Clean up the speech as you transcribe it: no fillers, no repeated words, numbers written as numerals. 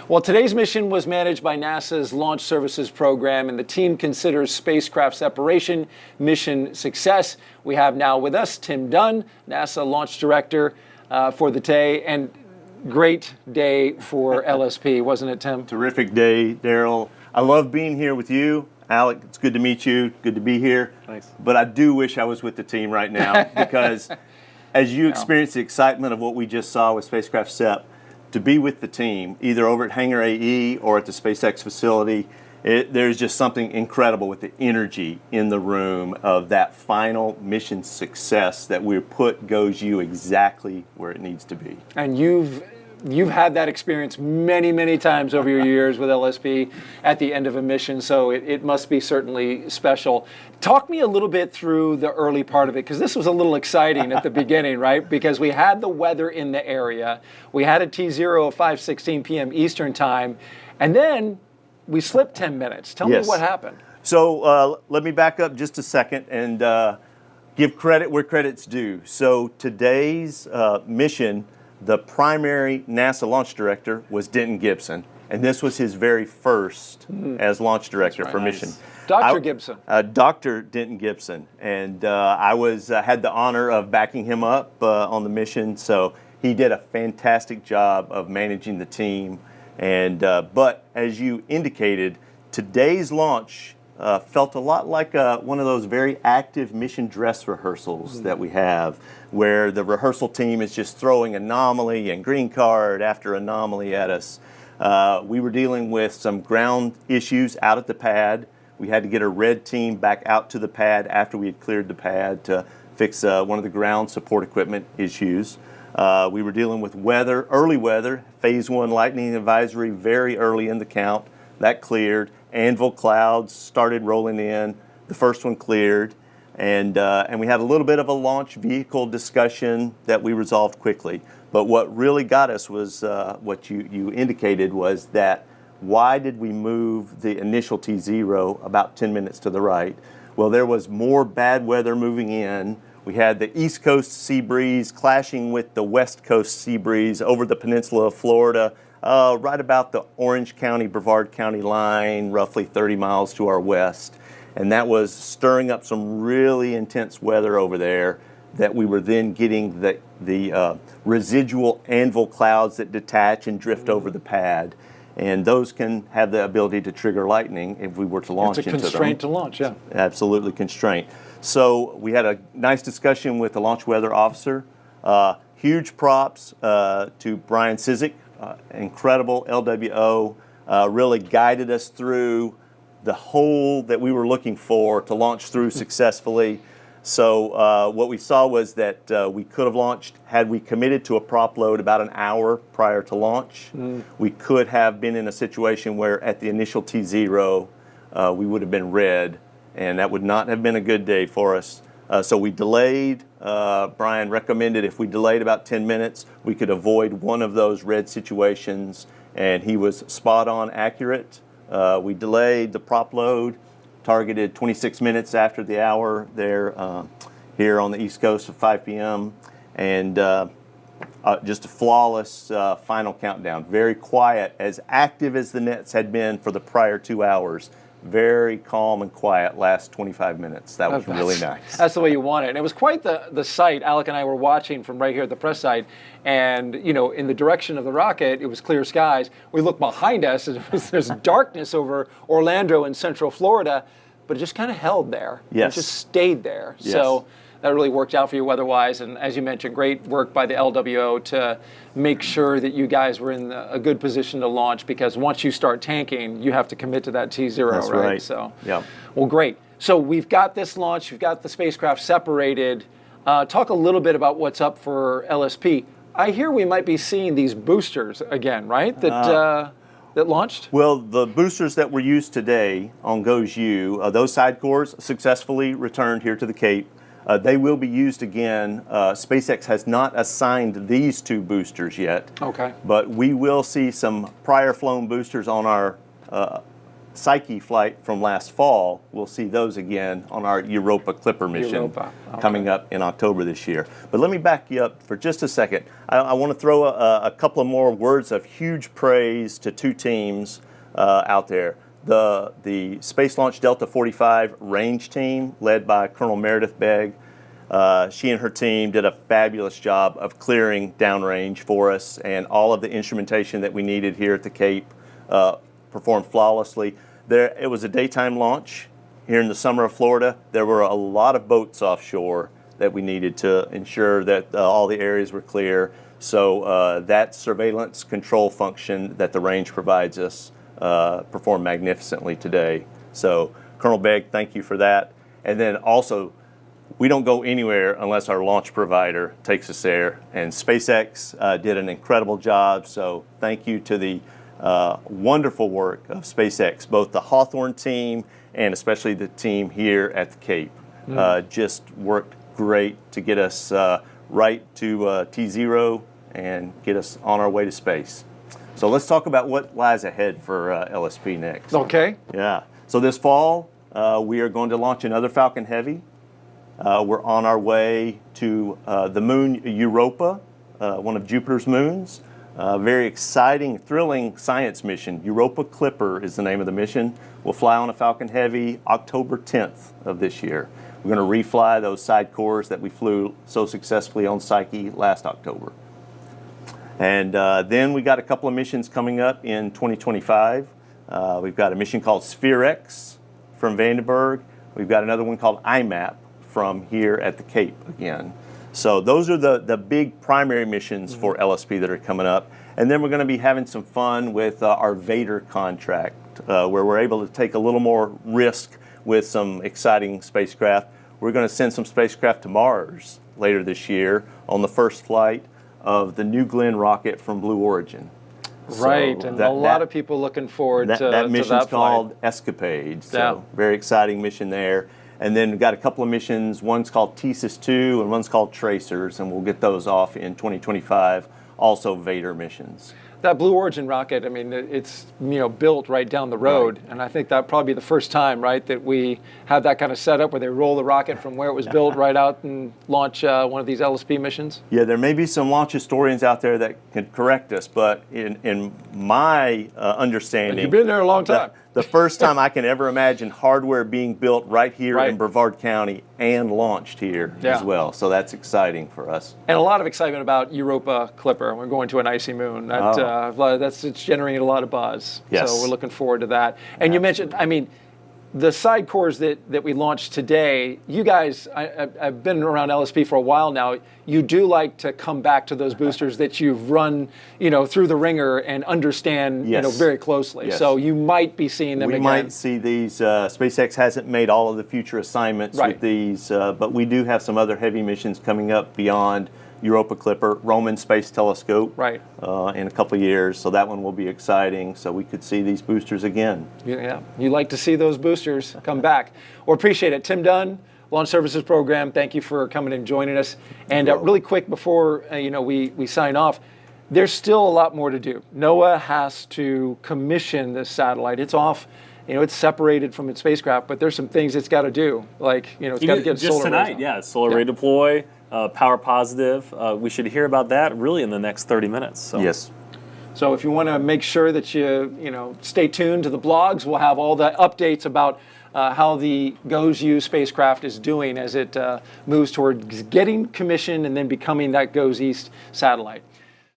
Well, today's mission was managed by NASA's Launch Services Program, and the team considers spacecraft separation mission success. We have now with us Tim Dunn, NASA Launch Director for the day, and great day for LSP, wasn't it, Tim? Terrific day, Daryl. I love being here with you. Alec, it's good to meet you. Good to be here. Thanks. But I do wish I was with the team right now because as you experience the excitement of what we just saw with Spacecraft SEP, to be with the team, either over at Hangar AE or at the SpaceX facility, there's just something incredible with the energy in the room of that final mission success that we put GOES-U exactly where it needs to be. And you've had that experience many, many times over your years with LSP at the end of a mission, so it must be certainly special. Talk me a little bit through the early part of it, because this was a little exciting at the beginning, right? Because we had the weather in the area, we had a T0 of 5:16 p.m. Eastern time, and then we slipped 10 minutes. Tell me what happened. So let me back up just a second and give credit where credit's due. So today's mission, the primary NASA launch director was Denton Gibson, and this was his very first as launch director for mission. Dr. Gibson. Dr. Denton Gibson, and I had the honor of backing him up on the mission, so he did a fantastic job of managing the team. And but as you indicated, today's launch felt a lot like one of those very active mission dress rehearsals that we have, where the rehearsal team is just throwing anomaly and green card after anomaly at us. We were dealing with some ground issues out at the pad. We had to get a red team back out to the pad after we had cleared the pad to fix one of the ground support equipment issues. We were dealing with weather, early weather, phase 1 lightning advisory very early in the count. That cleared. Anvil clouds started rolling in. The first one cleared. And we had a little bit of a launch vehicle discussion that we resolved quickly. But what really got us was what you indicated was that why did we move the initial T0 about 10 minutes to the right? Well, there was more bad weather moving in. We had the East Coast sea breeze clashing with the West Coast sea breeze over the peninsula of Florida, right about the Orange County, Brevard County line, roughly 30 miles to our west. And that was stirring up some really intense weather over there that we were then getting the residual anvil clouds that detach and drift over the pad. And those can have the ability to trigger lightning if we were to launch into them. It's a constraint to launch, yeah. Absolutely constraint. So we had a nice discussion with the launch weather officer. Huge props to Brian Sizik, incredible LWO, really guided us through the hole that we were looking for to launch through successfully. So what we saw was that we could have launched, had we committed to a prop load about an hour prior to launch, we could have been in a situation where at the initial T0 we would have been red, and that would not have been a good day for us. So we delayed. Brian recommended if we delayed about 10 minutes, we could avoid one of those red situations, and he was spot on accurate. We delayed the prop load, targeted 26 minutes after the hour there here on the East Coast at 5 p.m. And just a flawless final countdown. Very quiet, as active as the nets had been for the prior 2 hours. Very calm and quiet last 25 minutes. That was really nice. That's the way you want it. And it was quite the sight. Alec and I were watching from right here at the press site, and in the direction of the rocket, it was clear skies. We looked behind us, and there's darkness over Orlando and Central Florida, but it just kind of held there. Yes. It just stayed there. Yes. So that really worked out for you weather-wise, and as you mentioned, great work by the LWO to make sure that you guys were in a good position to launch, because once you start tanking, you have to commit to that T0, That's right? So, yeah. Well, great. So we've got this launch, we've got the spacecraft separated. Talk a little bit about what's up for LSP. I hear we might be seeing these boosters again, right? That launched? Well, the boosters that were used today on GOES-U, those side cores successfully returned here to the Cape. They will be used again. SpaceX has not assigned these two boosters yet. Okay. But we will see some prior flown boosters on our Psyche flight from last fall, we'll see those again on our Europa Clipper mission Europa, okay. coming up in October this year. But let me back you up for just a second. I want to throw a couple of more words of huge praise to two teams out there. The Space Launch Delta 45 range team, led by Colonel Meredith Begg. She and her team did a fabulous job of clearing downrange for us, and all of the instrumentation that we needed here at the Cape performed flawlessly. It was a daytime launch here in the summer of Florida. There were a lot of boats offshore that we needed to ensure that all the areas were clear. So that surveillance control function that the range provides us performed magnificently today. So Colonel Begg, thank you for that. And then also, we don't go anywhere unless our launch provider takes us there. And SpaceX did an incredible job. So thank you to the wonderful work of SpaceX, both the Hawthorne team and especially the team here at the Cape. Just worked great to get us right to T0 and get us on our way to space. So let's talk about what lies ahead for LSP next. Okay. Yeah. So this fall, we are going to launch another Falcon Heavy. We're on our way to the moon Europa, one of Jupiter's moons. Very exciting, thrilling science mission. Europa Clipper is the name of the mission. We'll fly on a Falcon Heavy October 10th of this year. We're going to refly those side cores that we flew so successfully on Psyche last October. And then we got a couple of missions coming up in 2025. We've got a mission called SphereX from Vandenberg. We've got another one called IMAP from here at the Cape again. So those are the big primary missions for LSP that are coming up. And then we're going to be having some fun with our Vader contract, where we're able to take a little more risk with some exciting spacecraft. We're going to send some spacecraft to Mars later this year on the first flight of the New Glenn rocket from Blue Origin. Right, So and a lot of people looking forward to that mission's flight. called Escapade. So very exciting mission there. And then we've got a couple of missions. One's called Thesis 2 and one's called Tracers, and we'll get those off in 2025. Also Vader missions. That Blue Origin rocket, I mean, it's built right down the road, and I think that'll probably be the first time, right, that we have that kind of setup where they roll the rocket from where it was built right out and launch one of these LSP missions. Yeah, there may be some launch historians out there that can correct us, but in my understanding, you've been there a long time. The first time I can ever imagine hardware being built right here in Brevard County and launched here as well. So that's exciting for us. And a lot of excitement about Europa Clipper. We're going to an icy moon. It's generating a lot of buzz. Yes. So we're looking forward to that. And you mentioned, I mean, the side cores that we launched today, you guys, I've been around LSP for a while now. You do like to come back to those boosters that you've run, through the ringer and understand, very closely. Yes. So you might be seeing them again. We might see these. SpaceX hasn't made all of the future assignments with these, but we do have some other heavy missions coming up beyond Europa Clipper, Roman Space Telescope, in a couple of years. So that one will be exciting. So we could see these boosters again. Yeah, you like to see those boosters come back. Well, appreciate it. Tim Dunn, Launch Services Program, thank you for coming and joining us. And really quick before we sign off, there's still a lot more to do. NOAA has to commission this satellite. It's off. It's separated from its spacecraft, but there's some things it's got to do. Like, it's got to get just solar tonight, solar array deploy. Power positive. We should hear about that really in the next 30 minutes. So. Yes. So if you want to make sure that you stay tuned to the blogs, we'll have all the updates about how the GOES-U spacecraft is doing as it moves towards getting commissioned and then becoming that GOES-East satellite.